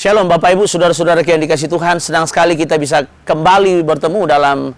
Shalom Bapak Ibu, Saudara-saudara yang dikasih Tuhan. Senang sekali kita bisa kembali bertemu dalam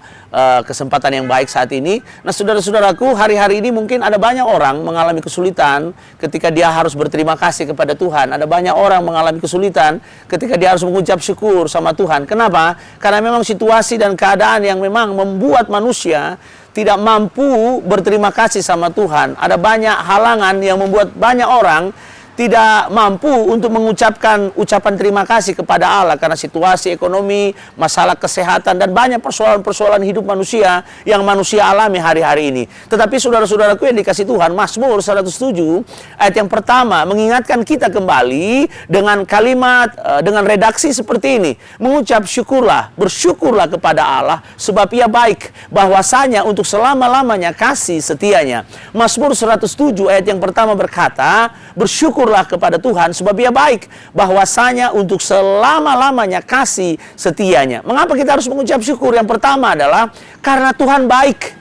kesempatan yang baik saat ini. Nah saudara-saudaraku, hari-hari ini mungkin ada banyak orang mengalami kesulitan ketika dia harus berterima kasih kepada Tuhan. Ada banyak orang mengalami kesulitan ketika dia harus mengucap syukur sama Tuhan. Kenapa? Karena memang situasi dan keadaan yang memang membuat manusia tidak mampu berterima kasih sama Tuhan. Ada banyak halangan yang membuat banyak orang tidak mampu untuk mengucapkan ucapan terima kasih kepada Allah karena situasi ekonomi, masalah kesehatan, dan banyak persoalan-persoalan hidup manusia yang manusia alami hari-hari ini. Tetapi saudara-saudaraku yang dikasih Tuhan, Mazmur 107 ayat yang pertama mengingatkan kita kembali dengan kalimat, dengan redaksi seperti ini. Mengucap syukurlah, bersyukurlah kepada Allah sebab Ia baik, bahwasanya untuk selama-lamanya kasih setianya. Mazmur 107 ayat yang pertama berkata, bersyukurlah kepada Tuhan sebab Ia baik, bahwasanya untuk selama-lamanya kasih setianya. Mengapa kita harus mengucap syukur? Yang pertama adalah karena Tuhan baik.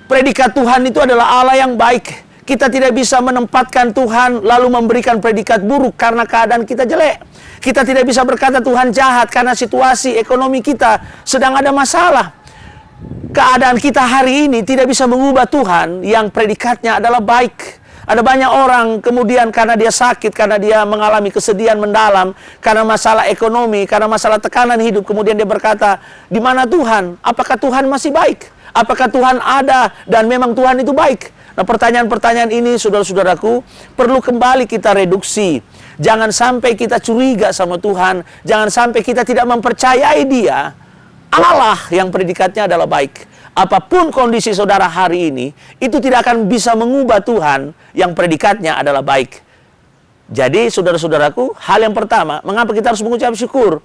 Predikat Tuhan itu adalah Allah yang baik. Kita tidak bisa menempatkan Tuhan lalu memberikan predikat buruk karena keadaan kita jelek. Kita tidak bisa berkata Tuhan jahat karena situasi ekonomi kita sedang ada masalah. Keadaan kita hari ini tidak bisa mengubah Tuhan yang predikatnya adalah baik. Ada banyak orang kemudian karena dia sakit, karena dia mengalami kesedihan mendalam, karena masalah ekonomi, karena masalah tekanan hidup, kemudian dia berkata, di mana Tuhan? Apakah Tuhan masih baik? Apakah Tuhan ada dan memang Tuhan itu baik? Nah, pertanyaan-pertanyaan ini, saudara-saudaraku, perlu kembali kita reduksi. Jangan sampai kita curiga sama Tuhan, jangan sampai kita tidak mempercayai Dia, Allah yang predikatnya adalah baik. Apapun kondisi saudara hari ini, itu tidak akan bisa mengubah Tuhan yang predikatnya adalah baik. Jadi saudara-saudaraku, hal yang pertama, mengapa kita harus mengucap syukur?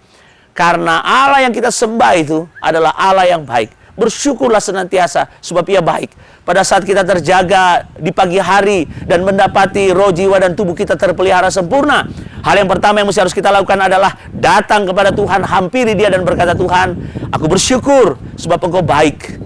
Karena Allah yang kita sembah itu adalah Allah yang baik. Bersyukurlah senantiasa sebab Ia baik. Pada saat kita terjaga di pagi hari dan mendapati roh, jiwa, dan tubuh kita terpelihara sempurna, hal yang pertama yang harus kita lakukan adalah datang kepada Tuhan, hampiri Dia dan berkata, Tuhan, aku bersyukur sebab Engkau baik.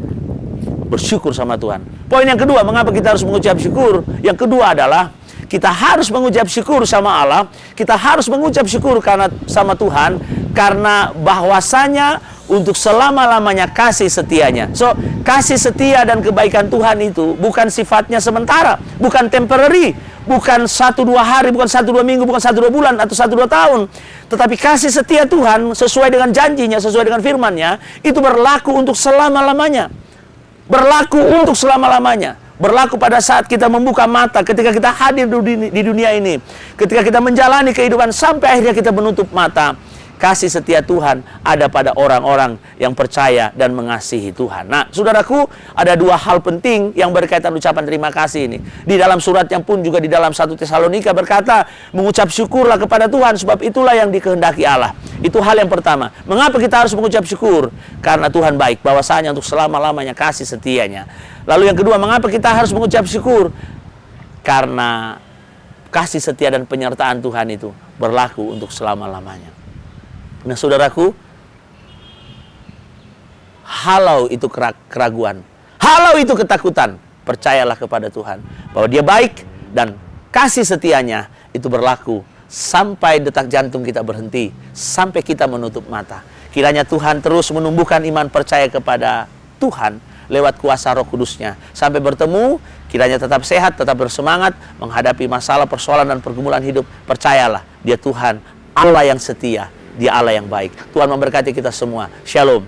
Bersyukur sama Tuhan. Poin yang kedua, mengapa kita harus mengucap syukur? Yang kedua adalah kita harus mengucap syukur sama Allah. Kita harus mengucap syukur karena sama Tuhan, karena bahwasanya untuk selama-lamanya kasih setianya. So, kasih setia dan kebaikan Tuhan itu bukan sifatnya sementara, bukan temporary, bukan 1-2 hari, bukan 1-2 minggu, bukan 1-2 bulan, atau 1-2 tahun. Tetapi kasih setia Tuhan sesuai dengan janjinya, sesuai dengan firman-Nya, itu berlaku untuk selama-lamanya. Berlaku untuk selama-lamanya. Berlaku pada saat kita membuka mata, ketika kita hadir di dunia ini, ketika kita menjalani kehidupan sampai akhirnya kita menutup mata. Kasih setia Tuhan ada pada orang-orang yang percaya dan mengasihi Tuhan. Nah, saudaraku, ada 2 hal penting yang berkaitan ucapan terima kasih ini. Di dalam suratnya pun juga di dalam 1 Tesalonika berkata, mengucap syukurlah kepada Tuhan sebab itulah yang dikehendaki Allah. Itu hal yang pertama. Mengapa kita harus mengucap syukur? Karena Tuhan baik, bahwasanya untuk selama-lamanya kasih setianya. Lalu yang kedua, mengapa kita harus mengucap syukur? Karena kasih setia dan penyertaan Tuhan itu berlaku untuk selama-lamanya. Nah, saudaraku, halau itu keraguan, halau itu ketakutan, percayalah kepada Tuhan bahwa Dia baik dan kasih setianya itu berlaku sampai detak jantung kita berhenti, sampai kita menutup mata. Kiranya Tuhan terus menumbuhkan iman percaya kepada Tuhan lewat kuasa Roh Kudus-Nya. Sampai bertemu, kiranya tetap sehat, tetap bersemangat menghadapi masalah, persoalan, dan pergumulan hidup. Percayalah, Dia Tuhan, Allah yang setia. Dia Allah yang baik. Tuhan memberkati kita semua. Shalom.